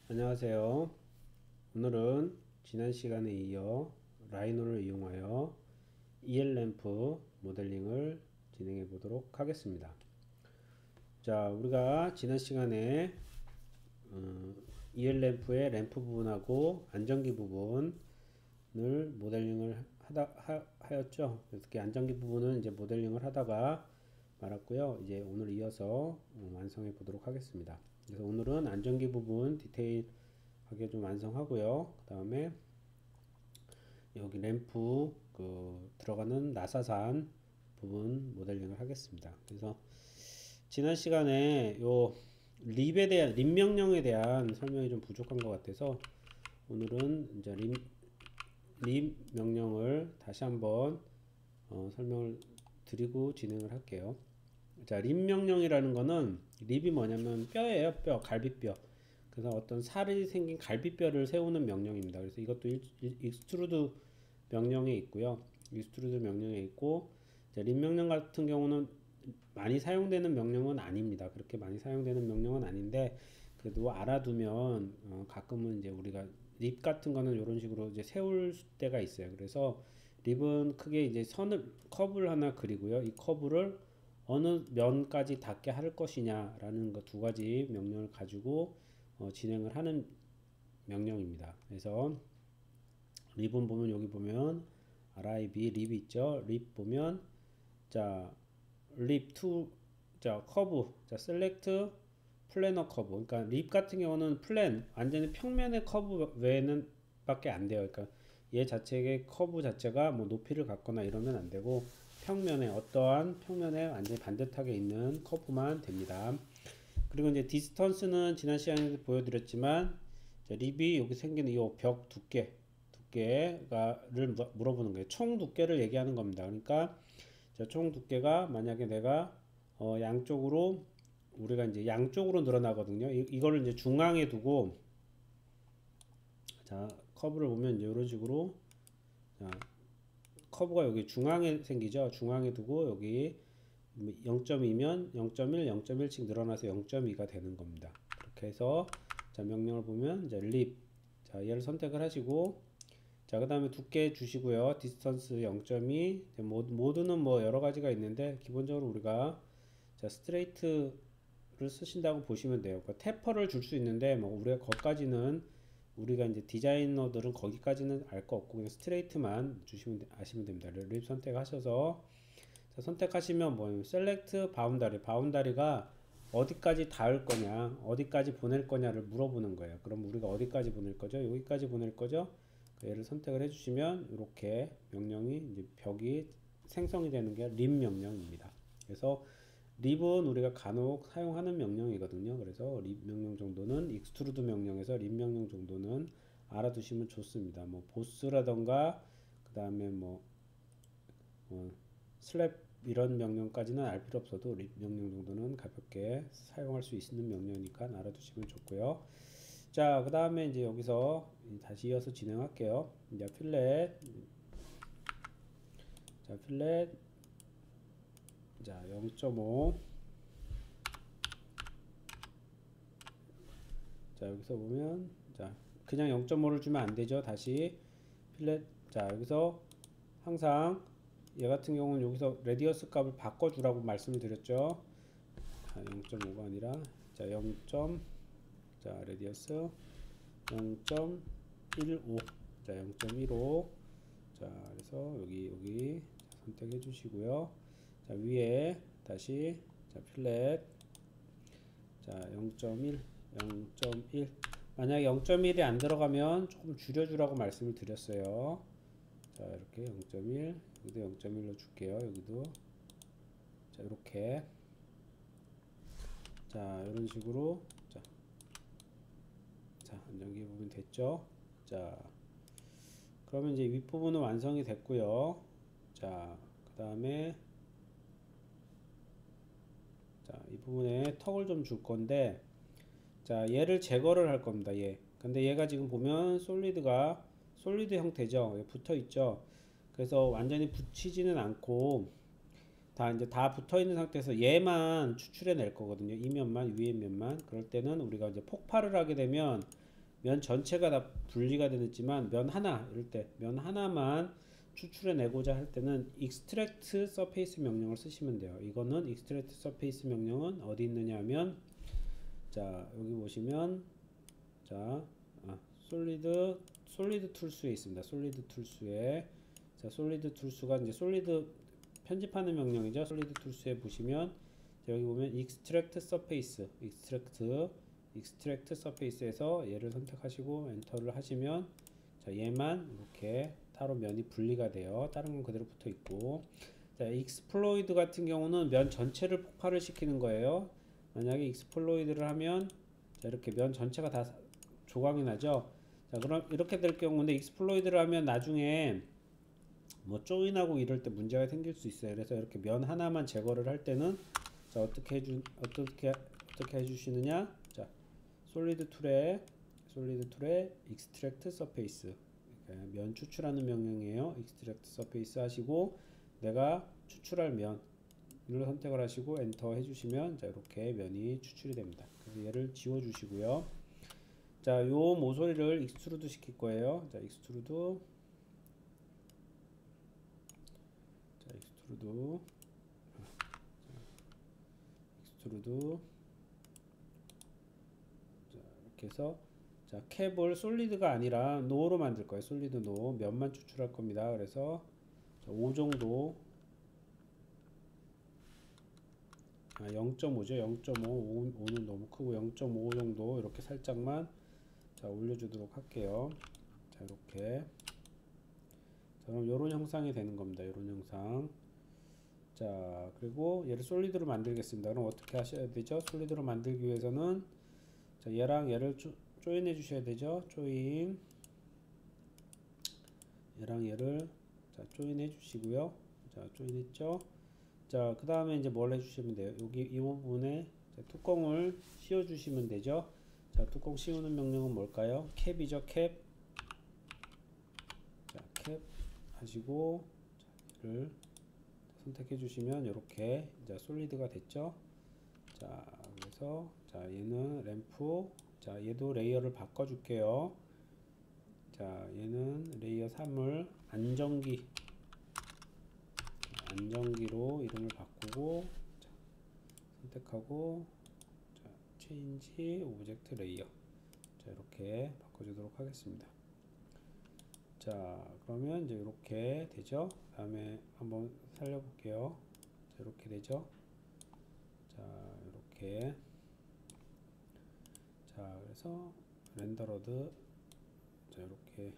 안녕하세요. 오늘은 지난 시간에 이어 라이노를 이용하여 EL램프 모델링을 진행해 보도록 하겠습니다. 자, 우리가 지난 시간에 EL램프의 램프 부분하고 안전기 부분을 모델링을 하였죠. 그래서 그 안전기 부분은 이제 모델링을 하다가 말았고요. 이제 오늘 이어서 완성해 보도록 하겠습니다. 그래서 오늘은 안전기 부분 디테일하게 좀 완성하고요. 그 다음에 여기 램프 들어가는 나사산 부분 모델링을 하겠습니다. 그래서 지난 시간에 요 립 명령에 대한 설명이 좀 부족한 것 같아서 오늘은 이제 립 명령을 다시 한번 설명을 드리고 진행을 할게요. 자, 립 명령이라는 거는 립이 뭐냐면 뼈예요. 뼈, 갈비뼈. 그래서 어떤 살이 생긴 갈비뼈를 세우는 명령입니다. 그래서 이것도 익스트루드 명령에 있고요. 익스트루드 명령에 있고, 립 명령 같은 경우는 많이 사용되는 명령은 아닙니다. 그렇게 많이 사용되는 명령은 아닌데, 그래도 알아두면 가끔은 이제 우리가 립 같은 거는 이런 식으로 이제 세울 때가 있어요. 그래서 립은 크게 이제 커브를 하나 그리고요. 이 커브를 어느 면까지 닿게 할 것이냐라는 그 두 가지 명령을 가지고 진행을 하는 명령입니다. 그래서 립은 보면 여기 보면 RIB 립 있죠. 립 보면 자 립 투 자 커브 자 셀렉트 플래너 커브. 그러니까 립 같은 경우는 플랜 완전히 평면의 커브 외에는 밖에 안 돼요. 그러니까 얘 자체의 커브 자체가 뭐 높이를 갖거나 이러면 안 되고 평면에 어떠한 평면에 완전히 반듯하게 있는 커브만 됩니다. 그리고 이제 디스턴스는 지난 시간에도 보여드렸지만 립이 여기 생기는 이 벽 두께가를 물어보는 거예요. 총 두께를 얘기하는 겁니다. 그러니까 총 두께가 만약에 내가 양쪽으로 우리가 이제 양쪽으로 늘어나거든요. 이거를 이제 중앙에 두고 자 커브를 보면 이제 이런 식으로 자, 커브가 여기 중앙에 생기죠. 중앙에 두고 여기 0.2면 0.1, 0.1씩 늘어나서 0.2가 되는 겁니다. 그렇게 해서 자 명령을 보면 이제 립 자 얘를 선택을 하시고 자 그 다음에 두께 주시고요. 디스턴스 0.2 모드는 뭐 여러 가지가 있는데 기본적으로 우리가 자 스트레이트를 쓰신다고 보시면 돼요. 그러니까 테퍼를 줄 수 있는데 뭐 우리가 거기까지는 우리가 이제 디자이너들은 거기까지는 알 거 없고 그냥 스트레이트만 아시면 됩니다. 립 선택하셔서 자, 선택하시면 뭐 셀렉트 바운다리가 어디까지 닿을 거냐 어디까지 보낼 거냐를 물어보는 거예요. 그럼 우리가 어디까지 보낼 거죠? 여기까지 보낼 거죠? 얘를 선택을 해주시면 이렇게 명령이 이제 벽이 생성이 되는 게 립 명령입니다. 그래서 립은 우리가 간혹 사용하는 명령이거든요. 그래서 립 명령 정도는 익스트루드 명령에서 립 명령 정도는 알아두시면 좋습니다. 뭐 보스라던가 그 다음에 뭐 슬랩 이런 명령까지는 알 필요 없어도 립 명령 정도는 가볍게 사용할 수 있는 명령이니까 알아두시면 좋고요. 자, 그 다음에 이제 여기서 다시 이어서 진행할게요. 이제 필렛 자 0.5 자 여기서 보면 자 그냥 0.5를 주면 안 되죠. 다시 필렛 자 여기서 항상 얘 같은 경우는 여기서 레디어스 값을 바꿔주라고 말씀을 드렸죠. 0.5가 아니라 자 0. 자 레디어스 0.15 자 0.15 자 그래서 여기 선택해 주시고요. 자 위에 다시 자 필렛 자 0.1 만약에 0.1이 안 들어가면 조금 줄여주라고 말씀을 드렸어요. 자 이렇게 0.1 여기도 0.1로 줄게요. 여기도 자 이렇게 자 이런 식으로 자 안전기 부분 됐죠. 자 그러면 이제 윗부분은 완성이 됐고요. 자 그 다음에 자 이 부분에 턱을 좀 줄 건데 자 얘를 제거를 할 겁니다. 근데 얘가 지금 보면 솔리드 형태죠. 붙어 있죠. 그래서 완전히 붙이지는 않고 이제 다 붙어 있는 상태에서 얘만 추출해 낼 거거든요. 이 면만 위에 면만. 그럴 때는 우리가 이제 폭발을 하게 되면 면 전체가 다 분리가 되었지만 면 하나 이럴 때 면 하나만 추출해 내고자 할 때는 extract surface 명령을 쓰시면 돼요. 이거는 extract surface 명령은 어디 있느냐 하면 자 여기 보시면 자 솔리드 툴스에 있습니다. 솔리드 툴스에 자 솔리드 툴스가 이제 솔리드 편집하는 명령이죠. 솔리드 툴스에 보시면 여기 보면 extract surface extract surface에서 얘를 선택하시고 엔터를 하시면 자 얘만 이렇게 따로 면이 분리가 돼요. 다른 건 그대로 붙어 있고 자 exploit 같은 경우는 면 전체를 폭발을 시키는 거예요. 만약에 exploit를 하면 자 이렇게 면 전체가 다 조각이 나죠. 자 그럼 이렇게 될 경우 근데 exploit를 하면 나중에 뭐 조인하고 이럴 때 문제가 생길 수 있어요. 그래서 이렇게 면 하나만 제거를 할 때는 자 어떻게 해주시느냐 자 솔리드 툴에 extract surface 면 추출하는 명령이에요. extract surface 하시고 내가 추출할 면을 선택을 하시고 엔터 해주시면 자 이렇게 면이 추출이 됩니다. 그래서 얘를 지워 주시고요. 자 요 모서리를 익스트루드 시킬 거예요. 자 익스트루드 자 이렇게 해서 자 캡을 솔리드가 아니라 노로 만들 거예요. 솔리드 노 면만 추출할 겁니다. 그래서 자, 5 정도 0.5죠. 0.5 5는 너무 크고 0.5 정도 이렇게 살짝만 자 올려주도록 할게요. 자 이렇게 자, 그럼 요런 형상이 되는 겁니다. 요런 형상. 자 그리고 얘를 솔리드로 만들겠습니다. 그럼 어떻게 하셔야 되죠? 솔리드로 만들기 위해서는 자 얘랑 얘를 조인해 주셔야 되죠. 조인 얘랑 얘를 자 조인해 주시고요. 자 조인했죠. 자 그 다음에 이제 뭘 해주시면 돼요. 여기 이 부분에 자, 뚜껑을 씌워 주시면 되죠. 자 뚜껑 씌우는 명령은 뭘까요? 캡이죠. 캡. 자 캡 하시고 자, 얘를 선택해 주시면 이렇게 이제 솔리드가 됐죠. 자 그래서 자 얘는 램프 자 얘도 레이어를 바꿔 줄게요. 자 얘는 레이어 3을 안정기로 이름을 바꾸고 자, 선택하고 자 체인지 오브젝트 레이어 자 이렇게 바꿔주도록 하겠습니다. 자 그러면 이제 이렇게 되죠. 그 다음에 한번 살려볼게요. 자 이렇게 되죠. 자 이렇게 자 그래서 렌더러드 자 이렇게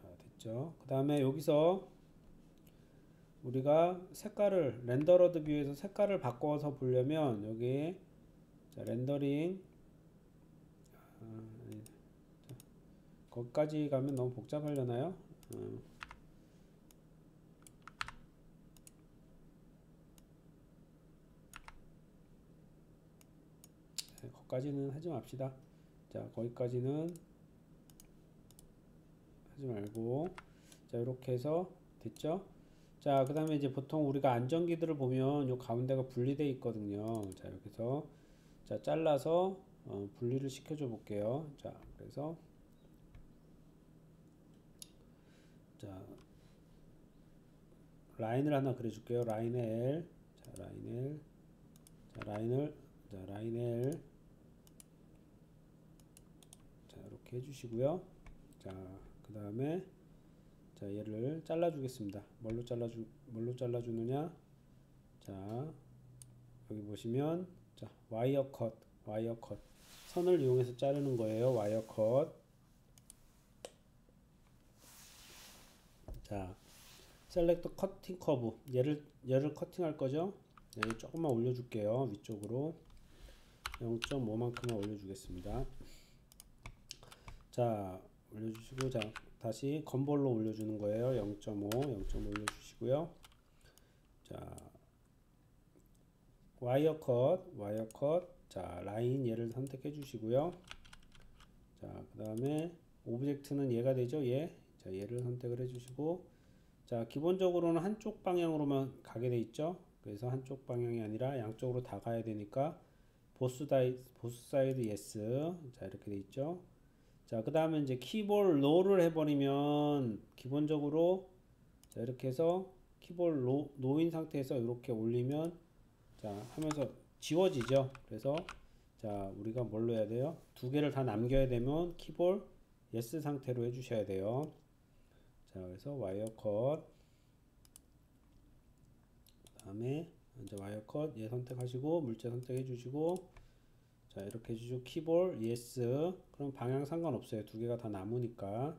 자 됐죠. 그 다음에 여기서 우리가 색깔을 렌더러드 뷰에서 색깔을 바꿔서 보려면 여기 자 렌더링 거기까지 가면 너무 복잡하려나요? 거기까지는 하지 맙시다. 자 거기까지는 하지 말고 자 이렇게 해서 됐죠. 자 그 다음에 이제 보통 우리가 안전기들을 보면 요 가운데가 분리되어 있거든요. 자 이렇게 해서 자 잘라서 분리를 시켜줘 볼게요. 자 그래서 자 라인을 하나 그려줄게요. 라인 L 자 라인 L 자 라인 L 자 이렇게 해주시고요. 자 그 다음에 자 얘를 잘라 주겠습니다. 뭘로 잘라주느냐 자 여기 보시면 자 와이어 컷 선을 이용해서 자르는 거예요. 와이어 컷 자 셀렉트 커팅 커브 얘를 커팅할 거죠. 얘를 조금만 올려줄게요. 위쪽으로 0.5만큼만 올려주겠습니다. 자 올려주시고 자 다시 건볼로 올려주는 거예요. 0.5 올려주시고요. 자 와이어 컷 자 라인 얘를 선택해 주시고요. 자 그 다음에 오브젝트는 얘가 되죠. 자 얘를 선택을 해 주시고 자 기본적으로는 한쪽 방향으로만 가게 돼 있죠. 그래서 한쪽 방향이 아니라 양쪽으로 다 가야 되니까 보스 사이드 yes. 자, 이렇게 돼 있죠. 자, 그 다음에 이제 키볼 로를 해버리면 기본적으로 자, 이렇게 해서 키볼 노인 상태에서 이렇게 올리면 자, 하면서 지워지죠. 그래서 자, 우리가 뭘로 해야 돼요? 두 개를 다 남겨야 되면 키볼 yes 상태로 해주셔야 돼요. 자, 그래서 와이어 컷 다음에 이제 와이어 컷 얘 선택하시고 물체 선택해 주시고 자, 이렇게 해주시고 키볼 yes. 그럼 방향 상관없어요. 두 개가 다 남으니까.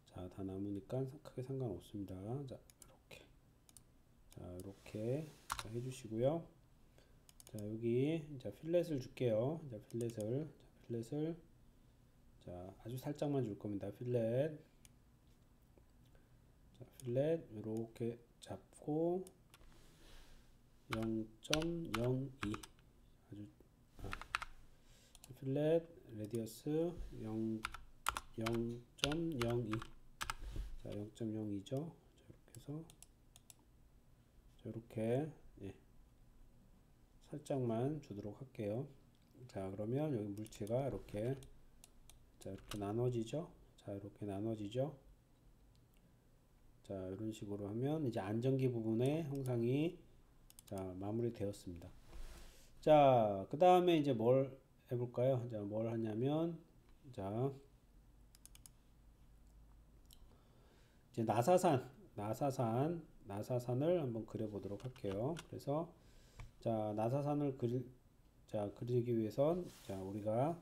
자, 다 남으니까 크게 상관없습니다. 자, 이렇게 자, 이렇게 해주시고요. 자, 여기 자, 필렛을 줄게요. 자, 필렛을 자, 아주 살짝만 줄 겁니다. 필렛 자, 필렛 이렇게 잡고 0.02 아주 필렛 레디어스 0.02 자, 0.02죠. 자, 이렇게 해서 자, 이렇게 예, 살짝만 주도록 할게요. 자, 그러면 여기 물체가 이렇게 자, 이렇게 나눠지죠. 자, 이렇게 나눠지죠. 자, 이런 식으로 하면 이제 안전기 부분의 형상이 자, 마무리 되었습니다. 자, 그 다음에 이제 뭘 해볼까요? 자, 뭘 하냐면 자, 이제 나사산을 한번 그려보도록 할게요. 그래서 자, 나사산을 그리기 위해선 자, 우리가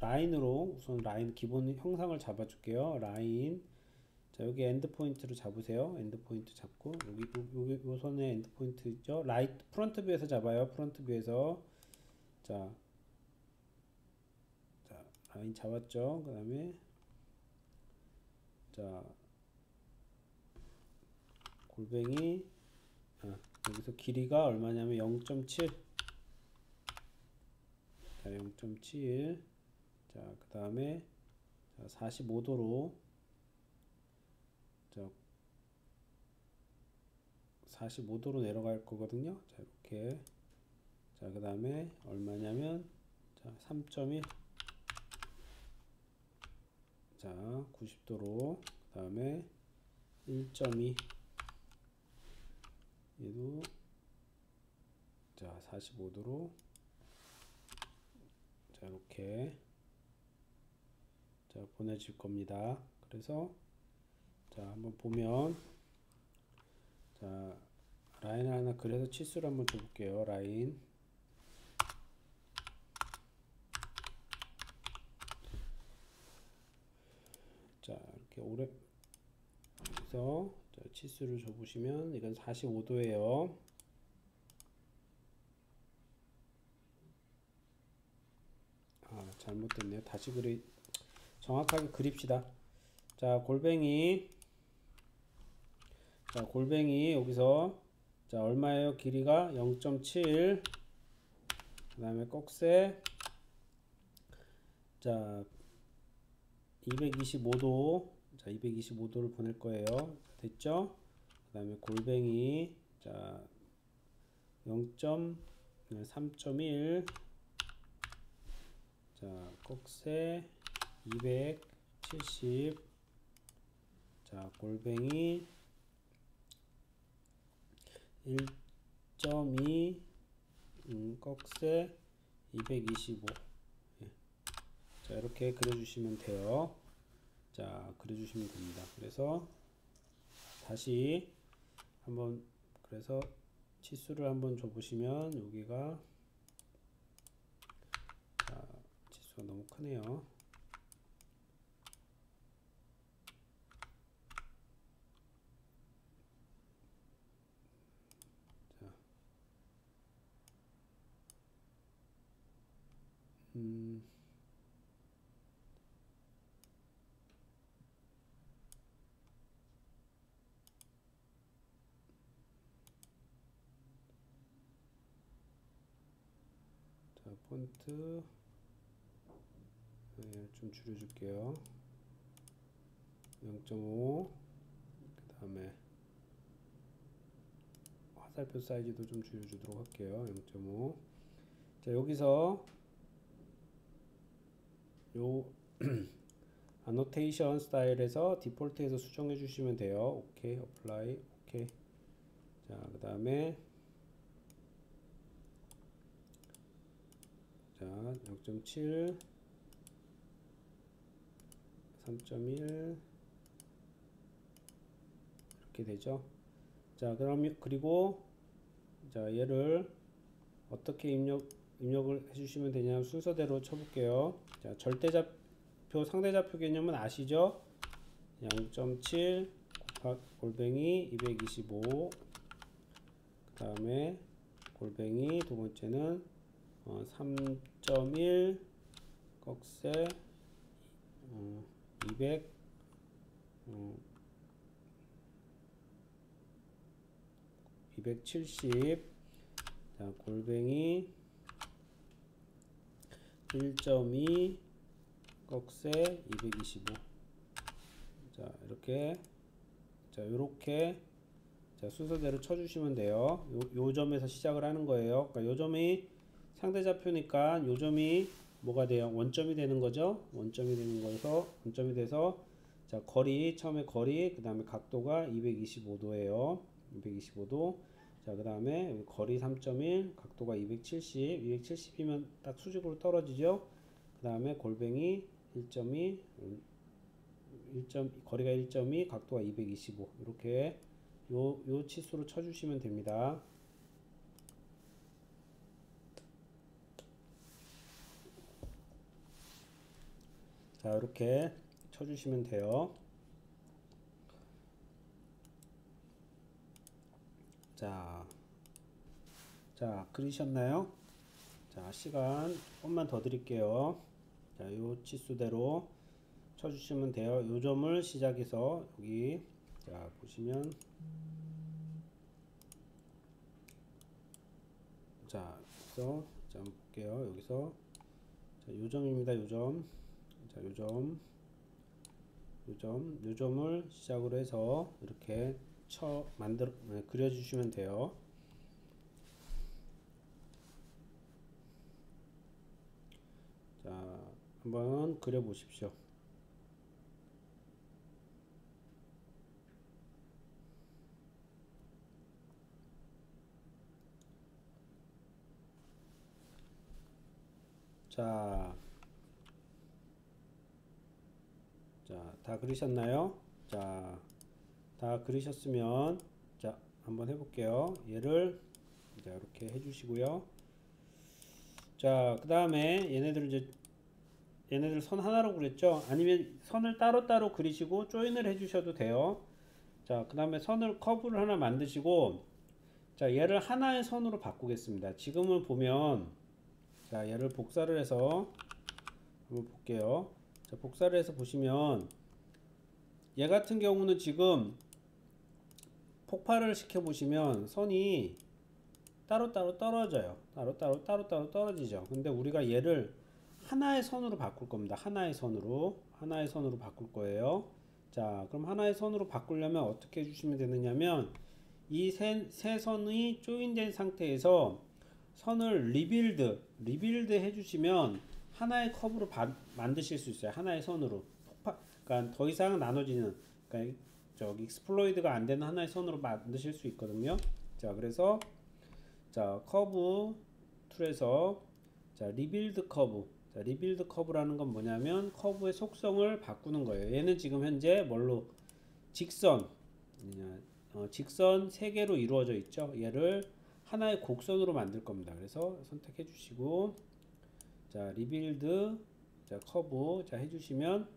라인으로 우선 라인 기본 형상을 잡아줄게요. 라인 자, 여기 엔드 포인트를 잡으세요. 엔드 포인트 잡고 여기 요 선에 엔드 포인트죠. 프런트 뷰에서 잡아요. 프런트 뷰에서 자, 라인 잡았죠. 그 다음에 자, 골뱅이 여기서 길이가 얼마냐면 0.7 자, 0.7 자, 그 다음에 45도로 자, 45도로 내려갈 거거든요. 자, 이렇게 자, 그 다음에 얼마냐면 자, 3.1 자, 90도로 그 다음에 1.2 얘도 자, 45도로 자, 이렇게 자, 보내질 겁니다. 그래서 자, 한번 보면 자, 라인을 하나 그래서 치수를 한번 줘볼게요. 라인 자, 이렇게 오래 그래서 자, 치수를 줘보시면 이건 45도예요. 잘못됐네요. 다시 정확하게 그립시다. 자, 골뱅이 여기서 자, 얼마예요? 길이가 0.7 그 다음에 꼭새 자, 225도 자, 225도를 보낼 거예요. 됐죠? 그 다음에 골뱅이 자, 3.1 자, 꼭새 270 자, 골뱅이 1.2 꼭새 225 예. 자, 이렇게 그려주시면 돼요. 자, 그려주시면 됩니다. 그래서 다시 한번 그래서 치수를 한번 줘보시면 여기가 자, 치수가 너무 크네요. 자, 자, 폰트 좀 줄여줄게요. 0.5 그 다음에 화살표 사이즈도 좀 줄여주도록 할게요. 0.5 자, 여기서 요 annotation 스타일에서 디폴트에서 수정해 주시면 돼요. 오케이, apply, 오케이. 자, 그 다음에 자, 0.7 3.1 이렇게 되죠. 자, 그리고 자, 얘를 어떻게 입력을 해주시면 되냐면 순서대로 쳐볼게요. 자, 절대좌표, 상대좌표 개념은 아시죠? 0.7 골뱅이 225, 그 다음에 골뱅이 두 번째는 3.1 꺽쇠 200 270, 자, 골뱅이 1.2 꺽쇠 225. 자, 이렇게 자, 요렇게 자, 순서대로 쳐주시면 돼요. 요 점에서 시작을 하는 거예요. 그러니까 요 점이 상대좌표니까 요 점이 뭐가 돼요? 원점이 되는 거죠. 원점이 되는 거에서 원점이 돼서 자, 거리 처음에 거리 그 다음에 각도가 225도예요. 225도. 자, 그 다음에 거리 3.1 각도가 270 270이면 딱 수직으로 떨어지죠. 그 다음에 골뱅이 1.2 거리가 1.2 각도가 225 이렇게 요 치수로 쳐주시면 됩니다. 자, 이렇게 쳐주시면 돼요. 자, 그리셨나요? 자, 시간 조금만 더 드릴게요. 자, 요 치수대로 쳐주시면 돼요. 요 점을 시작해서 여기 자, 보시면 자, 여기서 자, 한번 볼게요. 여기서 자, 요 점입니다. 요 점. 자, 요 점을 시작으로 해서 이렇게 그려주시면 돼요. 자, 한번 그려 보십시오. 자, 다 그리셨나요? 자, 다 그리셨으면 자, 한번 해볼게요. 얘를 자, 이렇게 해주시고요. 자, 그 다음에 얘네들 선 하나로 그렸죠? 아니면 선을 따로따로 그리시고 조인을 해주셔도 돼요. 자, 그 다음에 커브를 하나 만드시고 자, 얘를 하나의 선으로 바꾸겠습니다. 지금은 보면 자, 얘를 복사를 해서 한번 볼게요. 자, 복사를 해서 보시면 얘 같은 경우는 지금 폭발을 시켜 보시면 선이 따로따로 떨어져요. 따로따로 떨어지죠. 근데 우리가 얘를 하나의 선으로 바꿀 겁니다. 하나의 선으로 바꿀 거예요. 자, 그럼 하나의 선으로 바꾸려면 어떻게 해주시면 되느냐면 이 세 선이 조인된 상태에서 선을 리빌드 해주시면 하나의 컵으로 만드실 수 있어요. 하나의 선으로 그러니까 더 이상 나눠지는 그러니까 저기 익스플로이드가 안 되는 하나의 선으로 만드실 수 있거든요. 자, 그래서 자, 커브 툴에서 자, 리빌드 커브라는 건 뭐냐면 커브의 속성을 바꾸는 거예요. 얘는 지금 현재 뭘로 직선 3개로 이루어져 있죠. 얘를 하나의 곡선으로 만들 겁니다. 그래서 선택해 주시고 자, 리빌드 자, 커브 자, 해주시면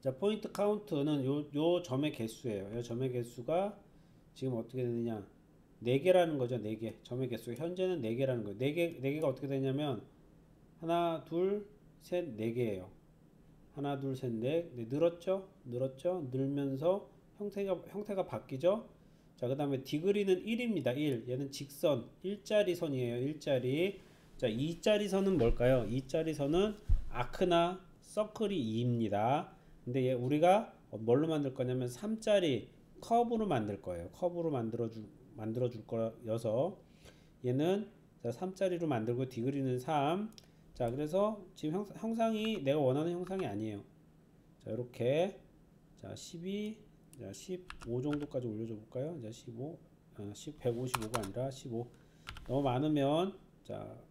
자, 포인트 카운트는 요 점의 개수예요. 요 점의 개수가 지금 어떻게 되느냐 4개라는 거죠. 4개 점의 개수 현재는 4개라는 거예요. 4개가 어떻게 되냐면 하나 둘 셋 4개예요. 하나 둘 셋 넷 늘었죠. 늘면서 형태가 바뀌죠. 자, 그 다음에 디그리는 1입니다. 1 얘는 직선 일자리 선이에요. 일자리. 자, 2자리 선은 뭘까요? 2자리 선은 아크나 서클이 2입니다. 근데 우리가 뭘로 만들 거냐면 3자리 커브로 만들 거예요. 커브로 만들어 줄 거여서 얘는 자, 3짜리로 만들고 디그리는 3. 자, 그래서 지금 형상이 내가 원하는 형상이 아니에요. 자, 이렇게 자, 12, 자, 15 정도까지 올려줘 볼까요? 자, 15, 155가 아니라 15. 너무 많으면 자,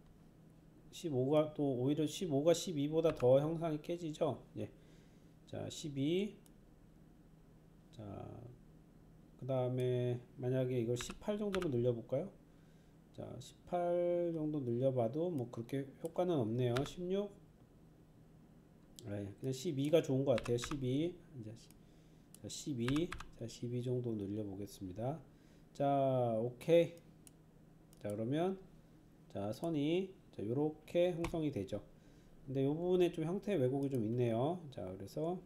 15가 또 오히려 15가 12보다 더 형상이 깨지죠? 예. 자, 12. 자, 그 다음에 만약에 이걸 18 정도로 늘려볼까요? 자, 18 정도 늘려봐도 뭐 그렇게 효과는 없네요. 16. 네, 그냥 12가 좋은 것 같아요. 12. 이제 자, 12. 자, 12 정도 늘려보겠습니다. 자, 오케이. 자, 그러면 자, 선이 자, 요렇게 형성이 되죠. 근데 요 부분에 좀 형태 왜곡이 좀 있네요. 자, 그래서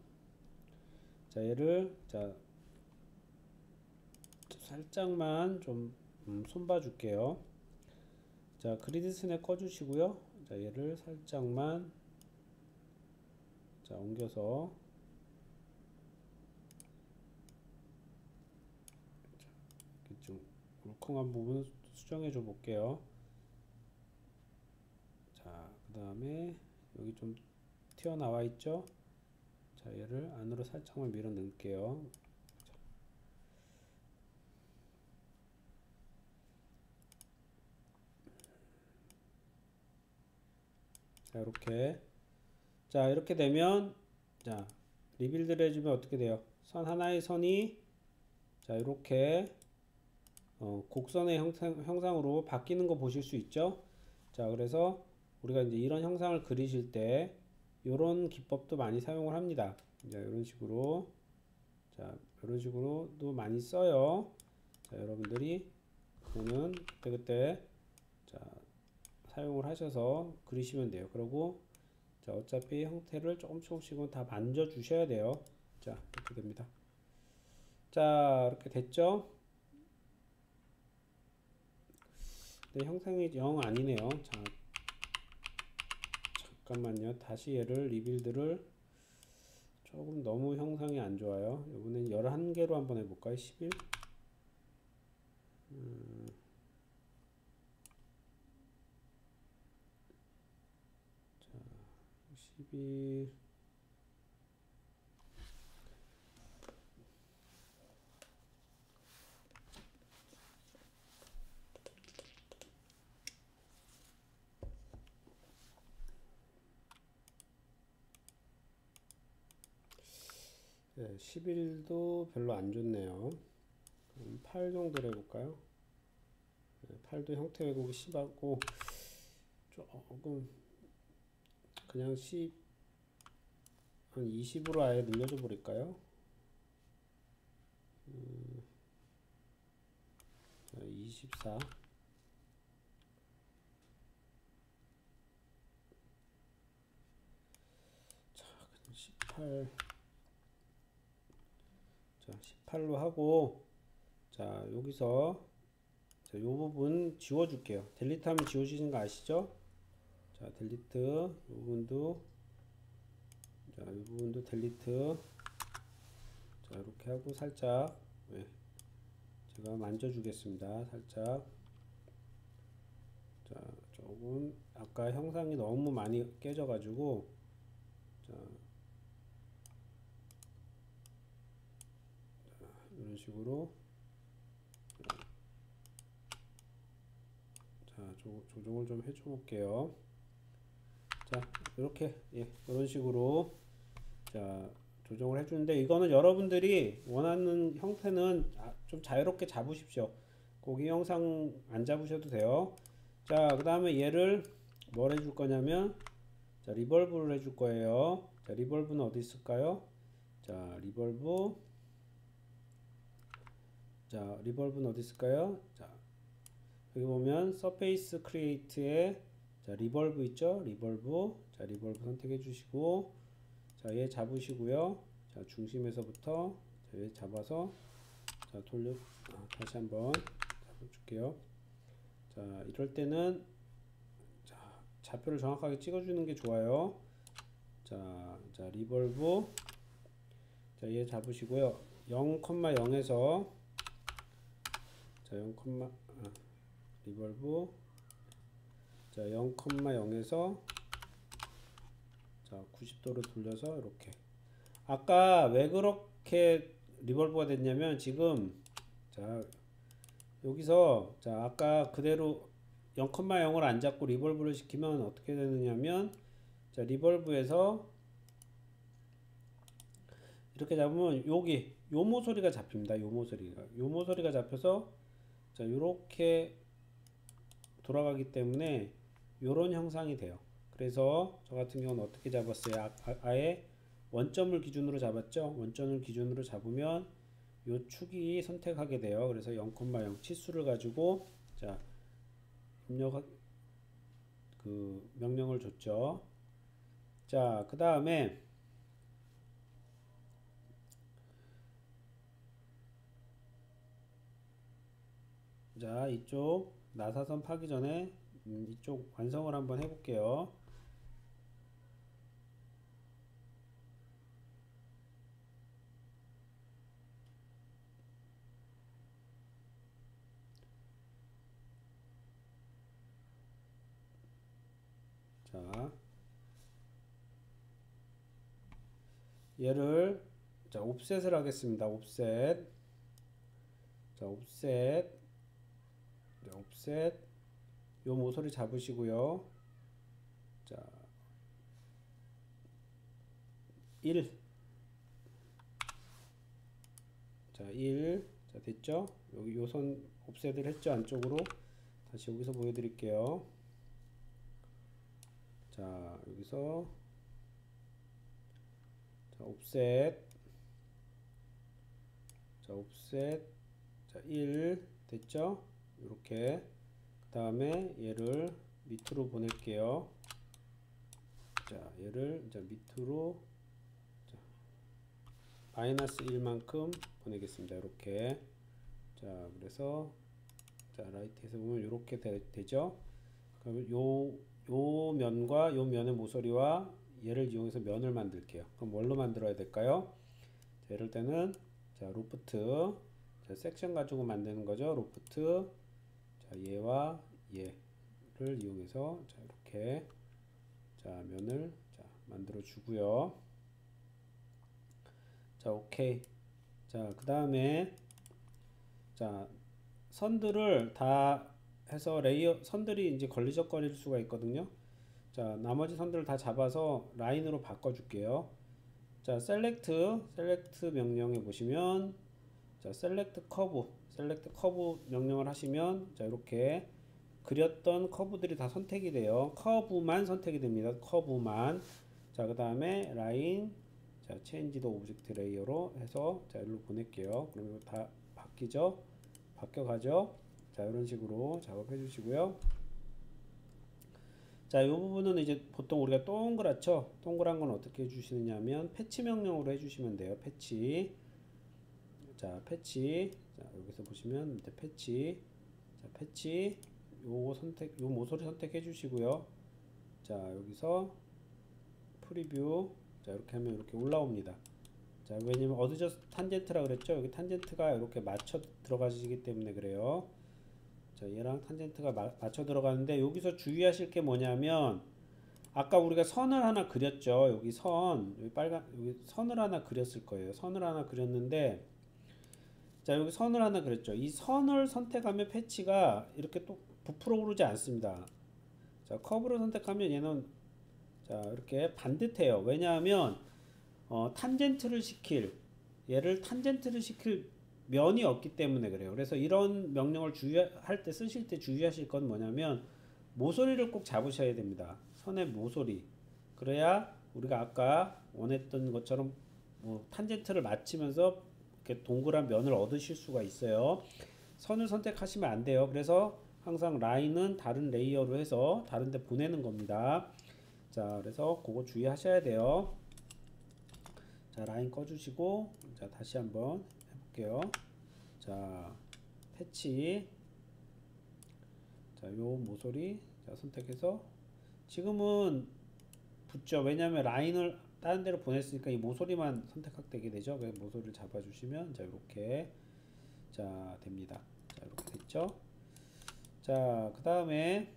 자, 얘를 자, 살짝만 좀 손봐 줄게요. 자, 그리드 스냅 꺼주시고요. 자, 얘를 살짝만 자, 옮겨서 좀 울컹한 부분 수정해 줘 볼게요. 자, 그 다음에 여기 좀 튀어나와 있죠? 자, 얘를 안으로 살짝만 밀어 넣을게요. 자, 이렇게. 자, 이렇게 되면, 자, 리빌드를 해주면 어떻게 돼요? 선 하나의 선이, 자, 이렇게, 곡선의 형상으로 바뀌는 거 보실 수 있죠? 자, 그래서 우리가 이제 이런 형상을 그리실 때, 요런 기법도 많이 사용을 합니다. 자, 이런 식으로. 자, 이런 식으로도 많이 써요. 자, 여러분들이 그거는 그때 자, 사용을 하셔서 그리시면 돼요. 그리고 자, 어차피 형태를 조금씩은 다 만져 주셔야 돼요. 자, 이렇게 됩니다. 자, 이렇게 됐죠? 근데 형상이 영 아니네요. 자, 잠깐만요. 다시 얘를 리빌드를 조금 너무 형상이 안 좋아요. 이번엔 11개로 한번 해볼까요? 11. 자, 11. 네, 11도 별로 안 좋네요. 8 정도로 해볼까요? 8도 형태 왜곡이 심하고 조금 그냥 10, 한 20으로 아예 늘려줘 버릴까요? 24. 자, 18. 자, 18로 하고, 자, 여기서, 자, 요 부분 지워줄게요. 델리트 하면 지워지는 거 아시죠? 자, 델리트, 요 부분도, 자, 이 부분도 델리트. 자, 이렇게 하고 살짝, 네, 제가 만져주겠습니다. 살짝. 자, 조금, 아까 형상이 너무 많이 깨져가지고, 자, 이런 식으로 자, 조정을 좀 해줘 볼게요. 자, 이렇게 이런 식으로 자, 조정을 해주는데 이거는 여러분들이 원하는 형태는 좀 자유롭게 잡으십시오. 고기 형상 안 잡으셔도 돼요. 자, 그 다음에 얘를 뭘 해줄 거냐면 자, 리볼브를 해줄 거예요. 자, 리볼브는 어디 있을까요? 자, 리볼브는 어디 있을까요? 자, 여기 보면 서페이스 크리에이트에 자, 리볼브 있죠? 리볼브. 자, 리볼브 선택해 주시고 자, 얘 잡으시고요. 자, 중심에서부터 자, 얘 잡아서 자, 다시 한번 잡아줄게요. 자, 이럴 때는 자, 좌표를 정확하게 찍어주는 게 좋아요. 자, 리볼브. 자, 얘 잡으시고요. 0,0에서 자, 리볼브. 자, 0,0에서 자, 90도로 돌려서 이렇게. 아까 왜 그렇게 리볼브가 됐냐면 지금 자, 여기서 자, 아까 그대로 0,0을 안 잡고 리볼브를 시키면 어떻게 되느냐면 자, 리볼브에서 이렇게 잡으면 여기 요 모서리가 잡힙니다. 요 모서리가 잡혀서 자, 요렇게 돌아가기 때문에 요런 형상이 돼요. 그래서 저 같은 경우는 어떻게 잡았어요? 아예 원점을 기준으로 잡았죠. 원점을 기준으로 잡으면 요 축이 선택하게 돼요. 그래서 0,0 치수를 가지고 자, 그 명령을 줬죠. 자, 그 다음에 자, 이쪽 나사선 파기 전에 이쪽 완성을 한번 해볼게요. 자, 얘를 자, 옵셋을 하겠습니다. 옵셋. 자, 옵셋. 자, 옵셋. 요 모서리 잡으시고요. 자, 1. 자, 1. 자, 됐죠? 여기 요선 옵셋을 했죠? 안쪽으로. 다시 여기서 보여드릴게요. 자, 여기서 자, 옵셋. 자, 옵셋. 자, 1 됐죠? 이렇게. 그 다음에 얘를 밑으로 보낼게요. 자, 얘를 이제 밑으로 자, 마이너스 1만큼 보내겠습니다. 이렇게. 자, 그래서 자, 라이트에서 보면 이렇게 되죠? 그러면 요 면과 요 면의 모서리와 얘를 이용해서 면을 만들게요. 그럼 뭘로 만들어야 될까요? 자, 이럴 때는 자, 로프트 자, 섹션 가지고 만드는 거죠. 로프트 자, 얘와 얘를 이용해서 자, 이렇게 자, 면을 자, 만들어 주고요. 자, 오케이. 자, 그 다음에 자, 선들을 다 해서 선들이 이제 걸리적거릴 수가 있거든요. 자, 나머지 선들을 다 잡아서 라인으로 바꿔줄게요. 자, 셀렉트 명령에 보시면 자, 셀렉트 커브 명령을 하시면 자, 이렇게 그렸던 커브들이 다 선택이 돼요. 커브만 선택이 됩니다. 커브만. 자, 그 다음에 라인 자, 체인지 더 오브젝트 레이어로 해서 자, 일로 보낼게요. 그러면 이거 다 바뀌죠? 바뀌어가죠? 자, 이런 식으로 작업해 주시고요. 자, 이 부분은 이제 보통 우리가 동그랗죠? 동그란 건 어떻게 해주시느냐 하면 패치 명령으로 해주시면 돼요. 패치. 자, 패치. 자, 여기서 보시면 밑에 패치. 자, 패치. 요 모서리 선택해 주시고요. 자, 여기서 프리뷰. 자, 이렇게 하면 이렇게 올라옵니다. 자, 왜냐면 어드저스트 탄젠트라 그랬죠? 여기 탄젠트가 이렇게 맞춰 들어가시기 때문에 그래요. 자, 얘랑 탄젠트가 맞춰 들어가는데 여기서 주의하실 게 뭐냐면 아까 우리가 선을 하나 그렸죠. 여기 여기 선을 하나 그렸을 거예요. 선을 하나 그렸는데 자, 여기 선을 하나 그렸죠. 이 선을 선택하면 패치가 이렇게 또 부풀어 오르지 않습니다. 자, 커브를 선택하면 얘는 자, 이렇게 반듯해요. 왜냐하면 얘를 탄젠트를 시킬 면이 없기 때문에 그래요. 그래서 이런 명령을 쓰실 때 주의하실 건 뭐냐면 모서리를 꼭 잡으셔야 됩니다. 선의 모서리. 그래야 우리가 아까 원했던 것처럼 뭐 탄젠트를 맞추면서 이렇게 동그란 면을 얻으실 수가 있어요. 선을 선택하시면 안 돼요. 그래서 항상 라인은 다른 레이어로 해서 다른 데 보내는 겁니다. 자, 그래서 그거 주의하셔야 돼요. 자, 라인 꺼주시고 자, 다시 한번 해볼게요. 자, 패치. 자, 요 모서리 자, 선택해서 지금은 붙죠. 왜냐하면 라인을 다른 데로 보냈으니까 이 모서리만 선택되게 되죠. 그래서 모서리를 잡아주시면 자, 이렇게 자, 됩니다. 자, 이렇게 됐죠. 자, 그 다음에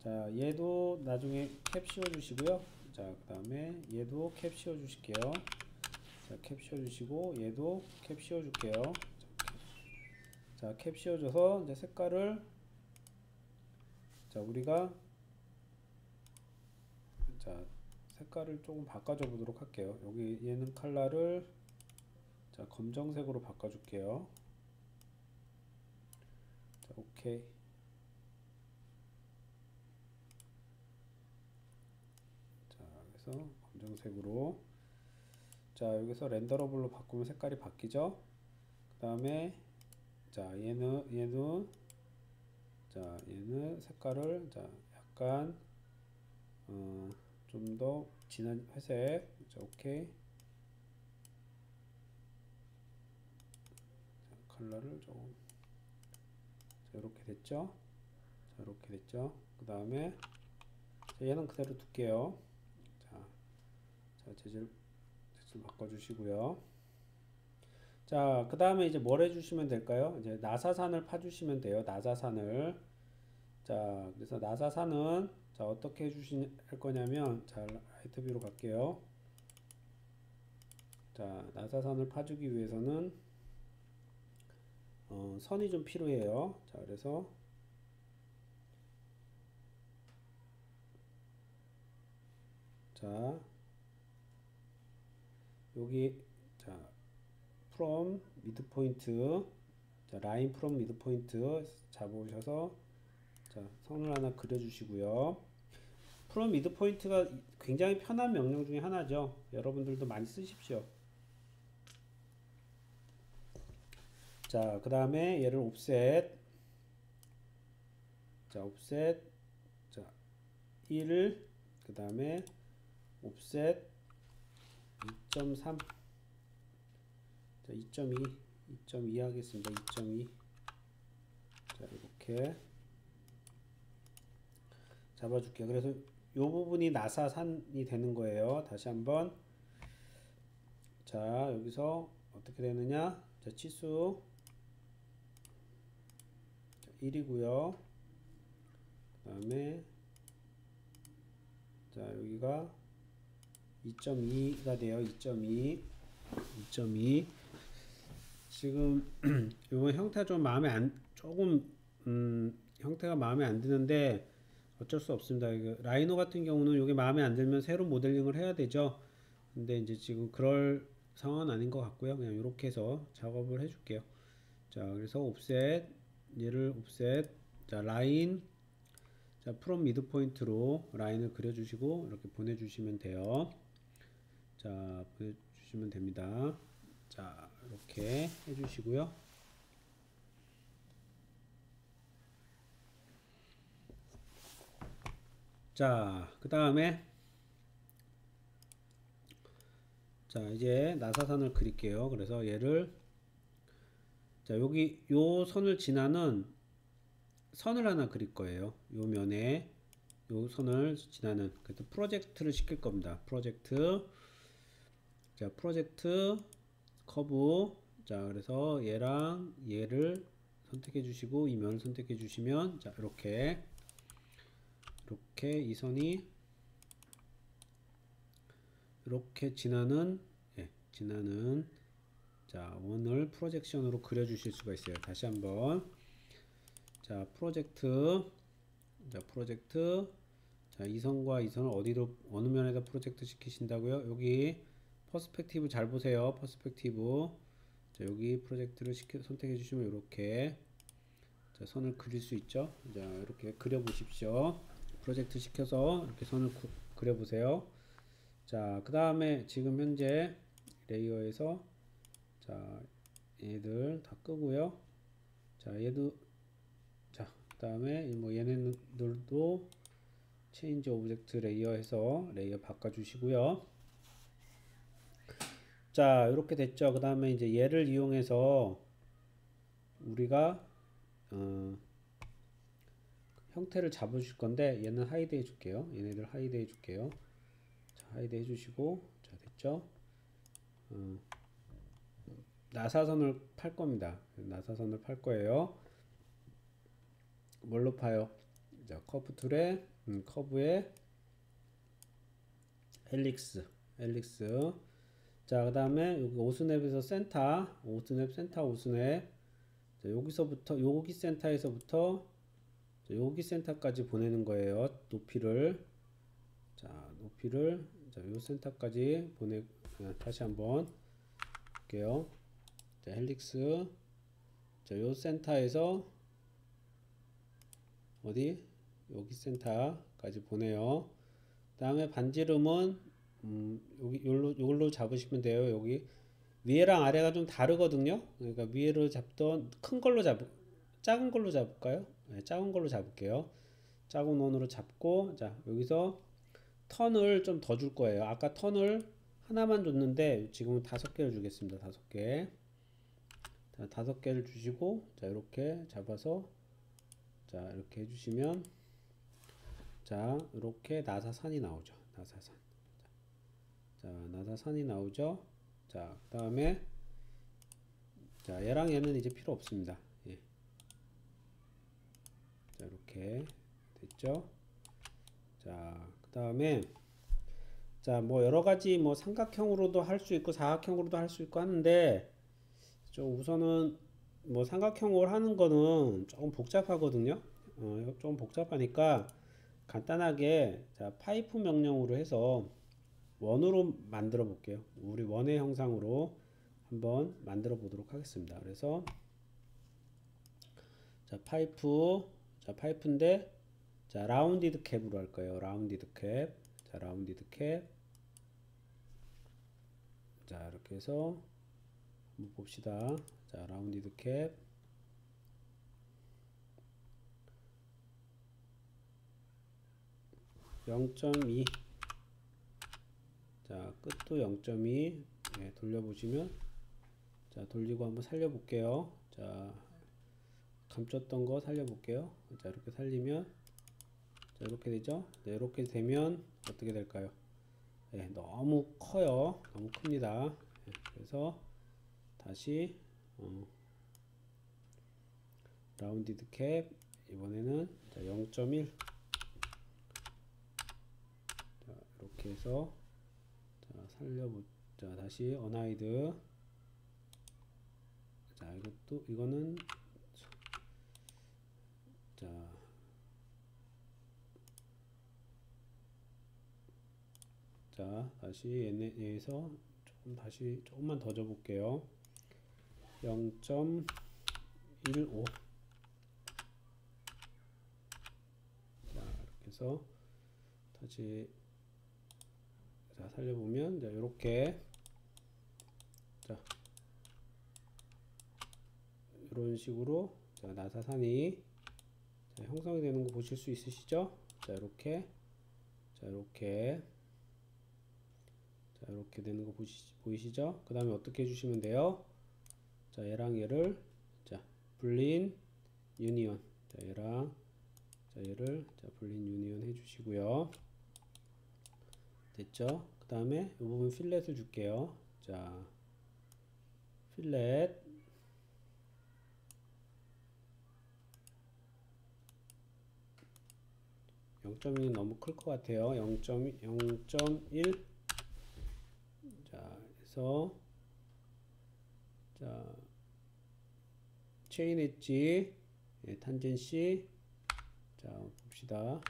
자, 얘도 나중에 캡 씌워 주시고요. 자, 그 다음에 얘도 캡 씌워 주실게요. 자, 캡 씌워 주시고 얘도 캡 씌워 줄게요. 자, 캡 씌워 줘서 이제 색깔을, 자, 우리가, 자, 색깔을 조금 바꿔줘 보도록 할게요. 여기 얘는 컬러를, 자, 검정색으로 바꿔 줄게요. 자, 오케이. 자, 그래서 검정색으로, 자, 여기서 렌더러블로 바꾸면 색깔이 바뀌죠. 그 다음에, 자, 얘는 자, 얘는 색깔을, 자, 약간 좀 더 진한 회색. 자, 오케이. 자, 컬러를 조금, 자, 이렇게 됐죠. 자, 이렇게 됐죠. 그 다음에 얘는 그대로 둘게요. 자, 재질 바꿔주시고요. 자, 그 다음에 이제 뭘 해주시면 될까요? 이제 나사산을 파주시면 돼요. 나사산을. 자, 그래서 나사산은, 자, 어떻게 할 거냐면, 자, 라이트 뷰로 갈게요. 자, 나사산을 파주기 위해서는 선이 좀 필요해요. 자, 그래서 자, 여기, 자, from midpoint, 자, 라인 from midpoint 잡으셔서, 자, 선을 하나 그려주시고요. from midpoint가 굉장히 편한 명령 중에 하나죠. 여러분들도 많이 쓰십시오. 자, 그 다음에 얘를 offset, 자, offset, 자, 1, 그 다음에 offset 2.3, 자, 2.2 하겠습니다. 2.2. 자, 이렇게 잡아줄게요. 그래서 요 부분이 나사산이 되는 거예요. 다시 한번. 자, 여기서 어떻게 되느냐? 자, 치수 1이고요. 그 다음에, 자, 여기가 2.2가 돼요. 2.2. 지금 이번 형태가 좀 형태가 마음에 안 드는데 어쩔 수 없습니다. 라이노 같은 경우는 이게 마음에 안 들면 새로 모델링을 해야 되죠. 근데 이제 지금 그럴 상황은 아닌 것 같고요. 그냥 이렇게 해서 작업을 해줄게요. 자, 그래서 옵셋, 얘를 옵셋, 자, 라인, 자, 프롬 미드 포인트로 라인을 그려주시고 이렇게 보내주시면 돼요. 자, 보내주시면 됩니다. 자, 이렇게 해주시고요. 자, 그 다음에, 자, 이제 나사선을 그릴게요. 그래서 얘를, 자, 여기 요 선을 지나는 선을 하나 그릴 거예요. 요 면에 요 선을 지나는, 그래서 프로젝트를 시킬 겁니다. 프로젝트, 자, 프로젝트 커브, 자, 그래서 얘랑 얘를 선택해 주시고 이 면을 선택해 주시면, 자, 이렇게 이 선이 이렇게 지나는, 예, 자, 원을 프로젝션으로 그려 주실 수가 있어요. 다시 한번, 자, 프로젝트, 자, 이 선과 이 선을 어느 면에다 프로젝트 시키신다고요? 여기 퍼스펙티브 잘 보세요. 퍼스펙티브, 자, 여기 프로젝트를 선택해 주시면 이렇게, 자, 선을 그릴 수 있죠. 자, 이렇게 그려 보십시오. 프로젝트 시켜서 이렇게 선을 그려 보세요. 자, 그 다음에 지금 현재 레이어에서, 자, 얘들 다 끄고요. 자, 얘도, 자, 그 다음에 뭐 얘네들도 체인지 오브젝트 레이어 해서 레이어 바꿔 주시고요. 자, 이렇게 됐죠. 그 다음에 이제 얘를 이용해서 우리가 형태를 잡으실 건데, 얘는 하이드 해줄게요. 얘네들 하이드 해줄게요. 자, 하이드 해주시고, 자, 됐죠. 나사선을 팔 겁니다. 나사선을 팔 거예요. 뭘로 파요? 자, 커브 툴에 커브에 헬릭스. 자, 그다음에 여기 오스냅에서 센터, 오스냅. 자, 여기서부터 여기 센터에서부터 자, 여기 센터까지 보내는 거예요. 높이를. 자, 요 센터까지 다시 한번 볼게요. 자, 헬릭스. 자, 요 센터에서 어디? 여기 센터까지 보내요. 다음에 반지름은 여기 요걸로 잡으시면 돼요. 여기 위에랑 아래가 좀 다르거든요. 그러니까 위에로 잡던 작은 걸로 잡을까요? 네, 작은 걸로 잡을게요. 작은 원으로 잡고, 자, 여기서 턴을 좀 더 줄 거예요. 아까 턴을 하나만 줬는데 지금은 5개를 주겠습니다. 5개. 자, 5개를 주시고, 자, 이렇게 잡아서, 자, 이렇게 해주시면, 자, 이렇게 나사산이 나오죠. 나사산. 자, 나사산이 나오죠. 자, 그 다음에, 자, 얘랑 얘는 이제 필요 없습니다. 예. 자, 이렇게 됐죠. 자, 그 다음에, 자, 뭐 여러 가지 뭐 삼각형으로도 할 수 있고 사각형으로도 할 수 있고 하는데, 좀 우선은 뭐 삼각형으로 하는 거는 조금 복잡하거든요. 좀 복잡하니까 간단하게 자, 파이프 명령으로 해서 원으로 만들어 볼게요. 우리 원의 형상으로 한번 만들어 보도록 하겠습니다. 그래서 자, 파이프인데 자, 라운디드 캡으로 할 거예요. 라운디드 캡. 자, 라운디드 캡. 자, 이렇게 해서 한번 봅시다. 자, 라운디드 캡. 0.2. 자, 끝도 0.2. 네, 돌려보시면 자, 돌리고 한번 살려볼게요. 자, 감췄던 거 살려볼게요. 자, 이렇게 살리면 자, 이렇게 되죠. 네, 이렇게 되면 어떻게 될까요? 네, 너무 커요. 너무 큽니다. 네, 그래서 다시 라운디드 캡 이번에는 0.1 자, 이렇게 해서 자, 자, 다시 어나이드 자, 이거는 자, 다시 얘에서 조금만 더 줘볼게요. 0.15 자, 이렇게 해서 다시 자, 살려보면 자, 요렇게 자, 이런 식으로 자, 나사산이 자, 형성이 되는 거 보실 수 있으시죠? 자, 이렇게 자, 이렇게 되는 거 보이시죠? 그 다음에 어떻게 해주시면 돼요? 자, 얘랑 얘를 자, 불린 유니온 자, 얘랑 자, 얘를 자, 불린 유니온 해주시고요. 됐죠? 그 다음에 이 부분 필렛을 줄게요. 자, 필렛 0.1은 너무 클 것 같아요. 0.1 자, 해서 자, 체인 엣지 예, 탄젠시 자, 봅시다.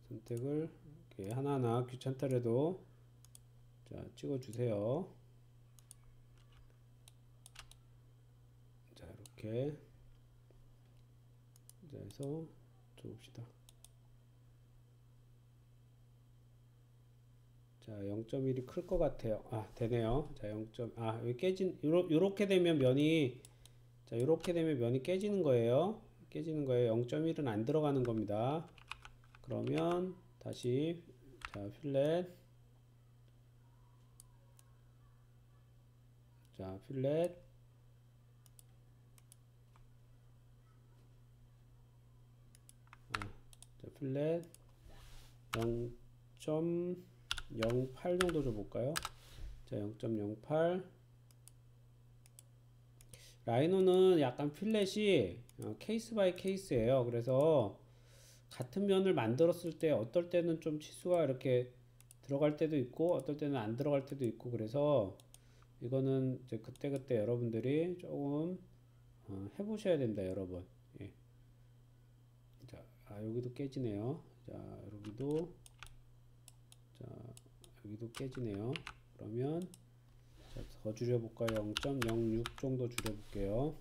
선택을 이렇게 하나하나 귀찮더라도 자, 찍어주세요. 자, 이렇게 자, 해서 줘봅시다. 자, 0.1이 클 것 같아요. 아, 되네요. 자, 0. 아, 여기 요렇게 되면 면이 자, 요렇게 되면 면이 깨지는 거예요. 0.1은 안 들어가는 겁니다. 그러면 다시 자, 필렛 자, 필렛 자, 필렛 0. 0.08 정도 줘볼까요? 자, 0.08. 라이노는 약간 필렛이 케이스 바이 케이스예요. 그래서 같은 면을 만들었을 때 어떨 때는 좀 치수가 이렇게 들어갈 때도 있고 어떨 때는 안 들어갈 때도 있고, 그래서 이거는 이제 그때그때 여러분들이 조금 해보셔야 됩니다, 여러분. 예. 자, 여기도 깨지네요. 자, 여기도 깨지네요. 그러면 자, 더 줄여볼까요? 0.06 정도 줄여볼게요.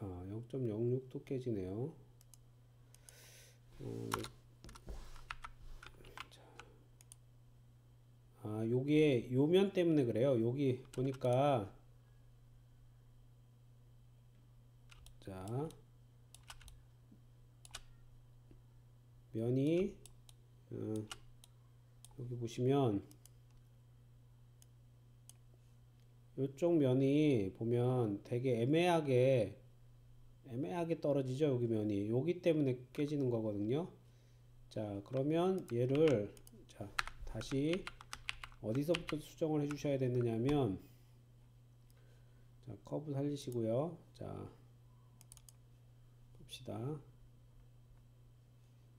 0.06도 깨지네요. 요게 요면 때문에 그래요. 여기 보니까 자, 면이 여기 보시면 요쪽 면이 보면 되게 애매하게 떨어지죠. 여기 면이 여기 때문에 깨지는 거거든요. 자, 그러면 얘를 자, 다시 어디서부터 수정을 해 주셔야 되느냐면, 자, 커브 살리시고요. 자, 봅시다.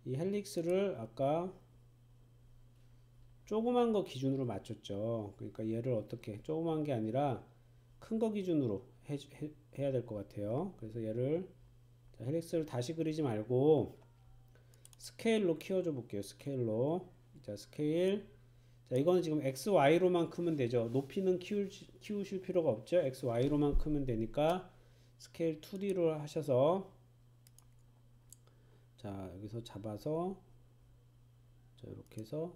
이 헬릭스를 아까 조그만 거 기준으로 맞췄죠. 그러니까 얘를 어떻게 조그만 게 아니라 큰 거 기준으로 해야 될 것 같아요. 그래서 얘를 자, 헬릭스를 다시 그리지 말고 스케일로 키워줘 볼게요. 스케일로. 자, 스케일. 자, 이거는 지금 XY로만 크면 되죠. 높이는 키우실 필요가 없죠. XY로만 크면 되니까 스케일 2D로 하셔서, 자, 여기서 잡아서, 자, 이렇게 해서,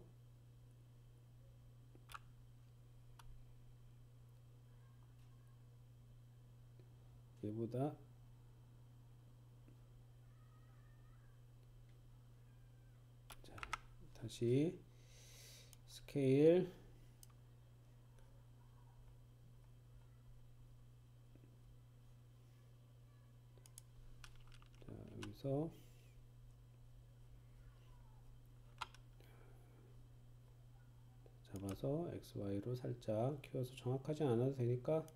얘보다, 자, 다시, 스케일, 자, 여기서, 잡아서 XY로 살짝 키워서 정확하지 않아도 되니까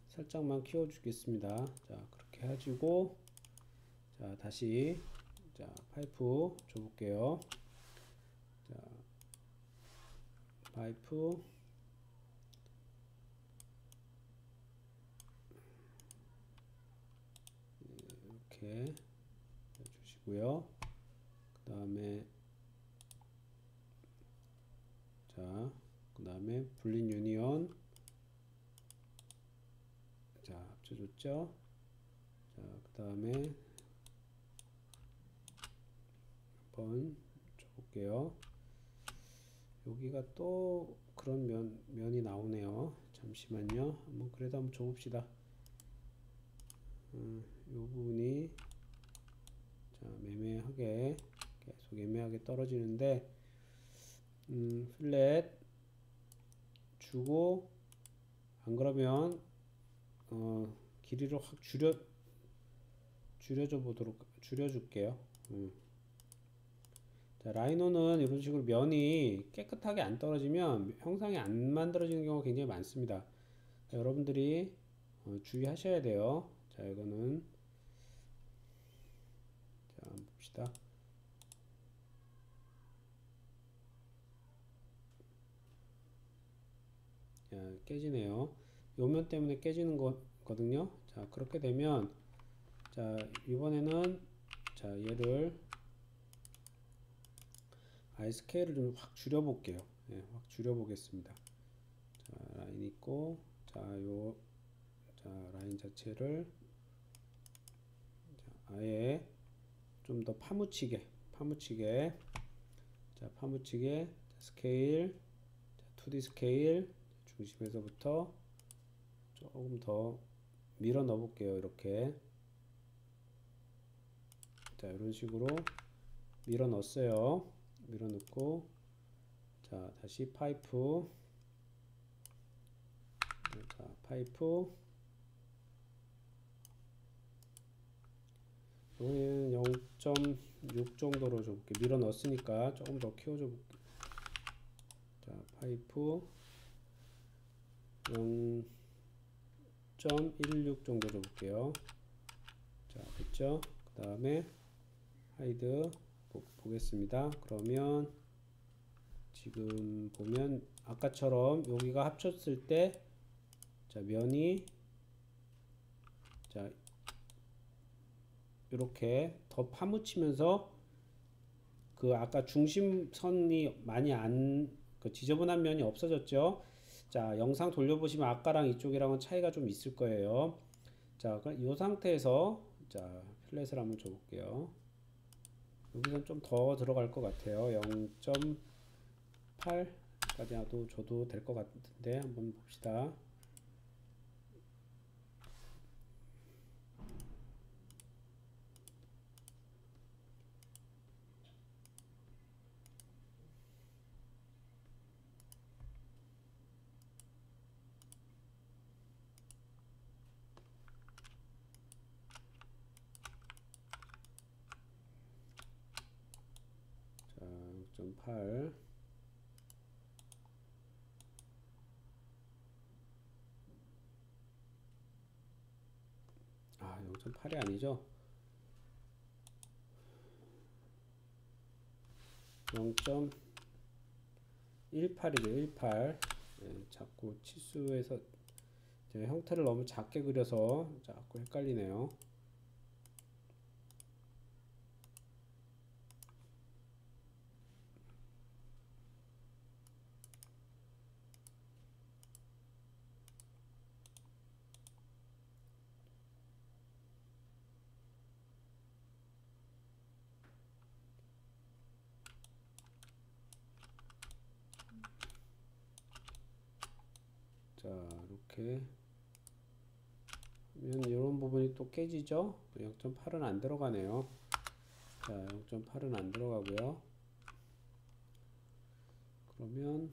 살짝만 키워 주겠습니다. 자, 그렇게 해주고, 자, 다시, 자, 파이프 줘 볼게요. 자, 파이프, 이렇게 해주시고요. 그 다음에, 자, 그 다음에 불린 유니온, 자, 합쳐줬죠. 자, 그 다음에 한번 줘볼게요. 여기가 또 그런 면이 나오네요. 잠시만요. 한번 그래도 한번 줘봅시다. 요 부분이 자, 애매하게 계속 애매하게 떨어지는데, 플랫 주고, 안 그러면 길이를 확 줄여줄게요. 자, 라이노는 이런 식으로 면이 깨끗하게 안 떨어지면 형상이 안 만들어지는 경우가 굉장히 많습니다. 자, 여러분들이 주의하셔야 돼요. 자, 이거는 자, 한번 봅시다. 자, 깨지네요. 요면 때문에 깨지는 거거든요. 자, 그렇게 되면, 자, 이번에는 자, 얘를 아이 스케일을 좀 확 줄여 볼게요. 예, 확 줄여 보겠습니다. 자, 라인 있고, 자, 자, 라인 자체를 자, 아예 좀 더 파묻히게, 자, 스케일, 자, 2D 스케일 중심에서부터 조금 더 밀어 넣어 볼게요. 이렇게. 자, 이런 식으로 밀어 넣었어요. 밀어 넣고, 자, 다시 파이프. 자, 파이프. 여기는 0.6 정도로 좁게 밀어 넣었으니까 조금 더 키워줘 볼게요. 자, 파이프 0.16 정도 줘볼게요. 자, 됐죠? 그 다음에 하이드 보겠습니다. 그러면 지금 보면 아까처럼 여기가 합쳤을 때, 자, 면이, 자, 이렇게 더 파묻히면서 그 아까 중심선이 많이 그 지저분한 면이 없어졌죠. 자, 영상 돌려보시면 아까랑 이쪽이랑은 차이가 좀 있을 거예요. 자, 이 상태에서, 자, 플랫을 한번 줘볼게요. 여기선 좀 더 들어갈 것 같아요. 0.8까지 줘도 될 것 같은데 한번 봅시다. 자, 0.8. 아, 0.8이 아니죠. 0.18이죠. 18. 네, 자꾸 치수에서 제가 형태를 너무 작게 그려서 자꾸 헷갈리네요. 자, 이렇게 하면 이런 부분이 또 깨지죠. 0.8은 안 들어가네요. 자, 0.8은 안 들어가고요. 그러면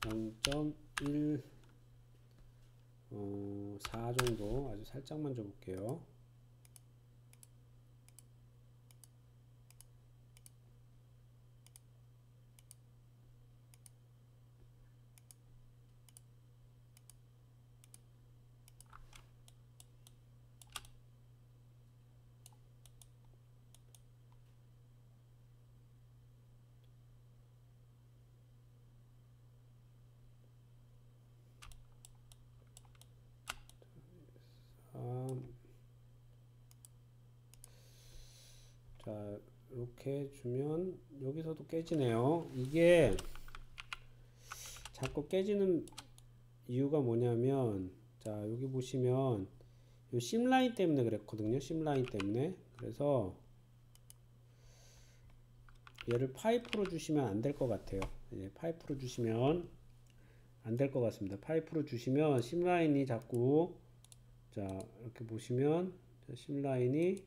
0.1 4 정도 아주 살짝만 줘볼게요. 자, 이렇게 주면 여기서도 깨지네요. 이게 자꾸 깨지는 이유가 뭐냐면, 자, 여기 보시면 이 심라인 때문에 그랬거든요. 심라인 때문에. 그래서 얘를 파이프로 주시면 안 될 것 같아요. 예, 파이프로 주시면 안 될 것 같습니다. 파이프로 주시면 심라인이 자꾸, 자, 이렇게 보시면 심라인이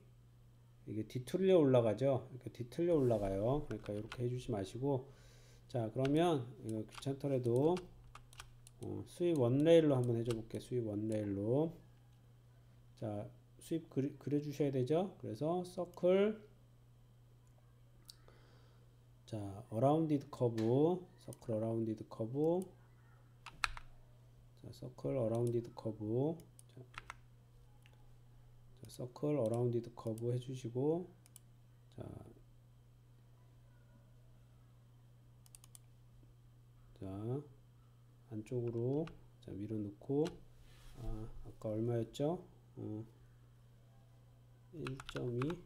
이게 뒤틀려 올라가죠. 이렇게 뒤틀려 올라가요. 그러니까 이렇게 해주지 마시고, 자, 그러면 이거 귀찮더라도 수입 원레일로 한번 해줘 볼게요. 수입 원레일로. 자, 수입 그려 주셔야 되죠. 그래서 서클, 자, 어라운디드 커브, 서클 어라운디드 커브, 자, 서클 어라운디드 커브, 자, 서클 어라운디드 커브 해주시고, 자, 자, 안쪽으로, 자, 밀어넣고, 아까 얼마였죠? 1.2,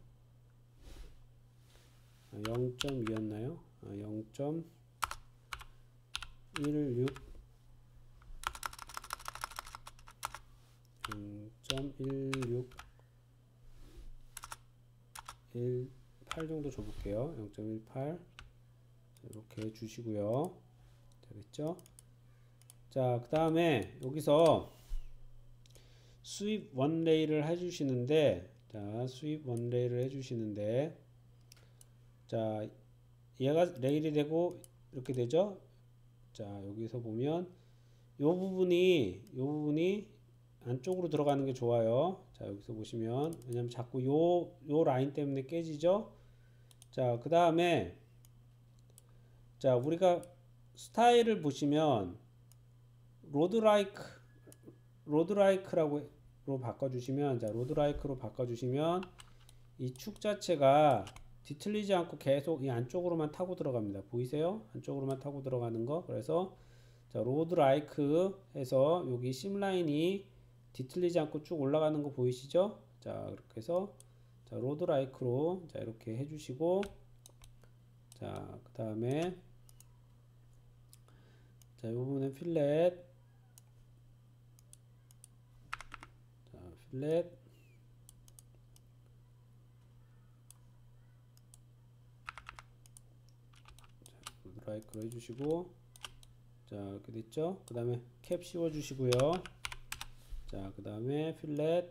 0.2였나요? 0.16, 0.16, 18 정도 줘볼게요. 0.18. 이렇게 해주시고요. 자, 됐죠? 자, 그 다음에 여기서 수입 원레이를 해주시는데, 자, 수입 원레이를 해주시는데, 자, 얘가 레일이 되고 이렇게 되죠? 자, 여기서 보면 요 부분이 안쪽으로 들어가는 게 좋아요. 자, 여기서 보시면 왜냐면 자꾸 요 라인 때문에 깨지죠? 자, 그 다음에 자, 우리가 스타일을 보시면 로드라이크라고 바꿔주시면, 자, 로드라이크로 바꿔주시면 이 축 자체가 뒤틀리지 않고 계속 이 안쪽으로만 타고 들어갑니다. 보이세요? 안쪽으로만 타고 들어가는 거. 그래서 자, 로드라이크 해서 여기 심라인이 뒤틀리지 않고 쭉 올라가는 거 보이시죠? 자, 그렇게 해서 자, 로드라이크로 자, 이렇게 해주시고, 자, 그 다음에 자, 이 부분은 필렛, 자, 필렛, 로드라이크로 해주시고, 자, 이렇게 됐죠? 그 다음에 캡 씌워 주시고요. 자, 그 다음에 필렛,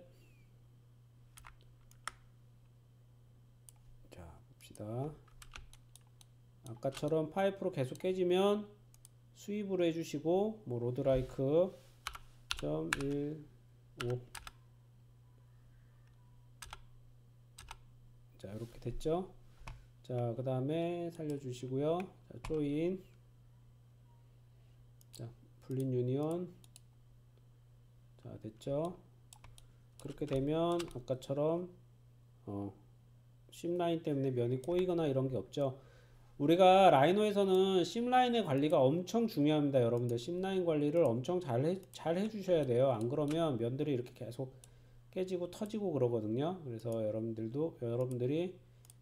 자, 봅시다. 아까처럼 파이프로 계속 깨지면 수입으로 해주시고, 뭐 로드라이크 0.15, 자, 이렇게 됐죠? 자, 그 다음에 살려주시고요. 자, 조인, 자, 풀린 유니온, 자, 됐죠? 그렇게 되면 아까처럼 심라인 때문에 면이 꼬이거나 이런 게 없죠. 우리가 라이노에서는 심라인의 관리가 엄청 중요합니다. 여러분들 심라인 관리를 엄청 잘 해주셔야 돼요. 안 그러면 면들이 이렇게 계속 깨지고 터지고 그러거든요. 그래서 여러분들이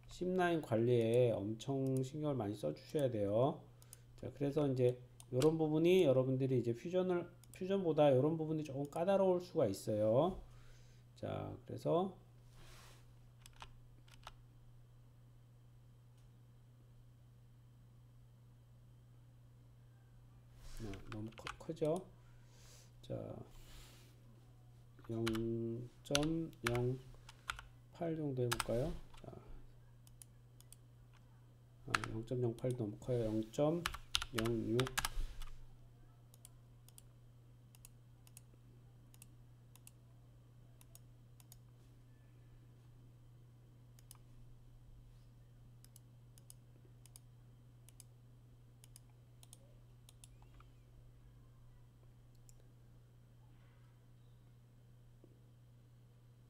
심라인 관리에 엄청 신경을 많이 써주셔야 돼요. 자, 그래서 이제 이런 부분이 여러분들이 이제 퓨전보다 이런 부분이 조금 까다로울 수가 있어요. 자, 그래서 너무 크죠? 자, 0.08 정도 해볼까요? 자, 0.08도 너무 커요. 0.06,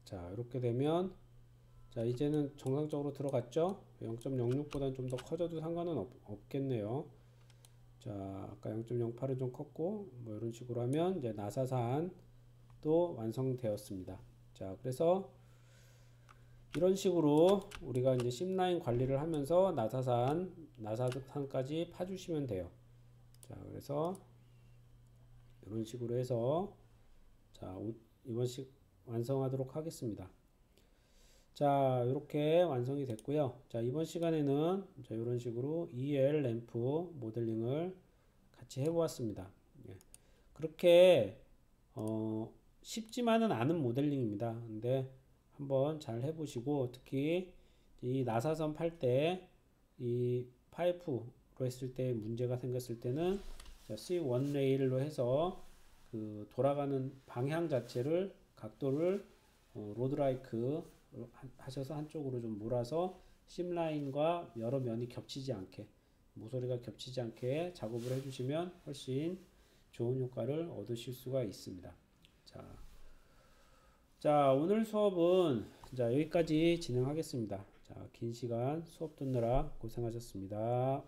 자, 이렇게 되면 자, 이제는 정상적으로 들어갔죠? 0.06보다는 좀 더 커져도 상관은 없겠네요. 자, 아까 0.08은 좀 컸고, 뭐 이런 식으로 하면 이제 나사산도 완성되었습니다. 자, 그래서 이런 식으로 우리가 이제 심라인 관리를 하면서 나사산까지 파주시면 돼요. 자, 그래서 이런 식으로 해서 자, 이번 식 완성하도록 하겠습니다. 자, 이렇게 완성이 됐고요. 자, 이번 시간에는 자, 이런 식으로 EL 램프 모델링을 같이 해보았습니다. 예. 그렇게 쉽지만은 않은 모델링입니다. 근데 한번 잘 해보시고, 특히 이 나사선 팔 때 이 파이프로 했을 때 문제가 생겼을 때는 C1 레일로 해서 그 돌아가는 방향 자체를 각도를 로드라이크 하셔서 한쪽으로 좀 몰아서 심라인과 여러 면이 겹치지 않게, 모서리가 겹치지 않게 작업을 해주시면 훨씬 좋은 효과를 얻으실 수가 있습니다. 자, 오늘 수업은 자, 여기까지 진행하겠습니다. 자, 긴 시간 수업 듣느라 고생하셨습니다.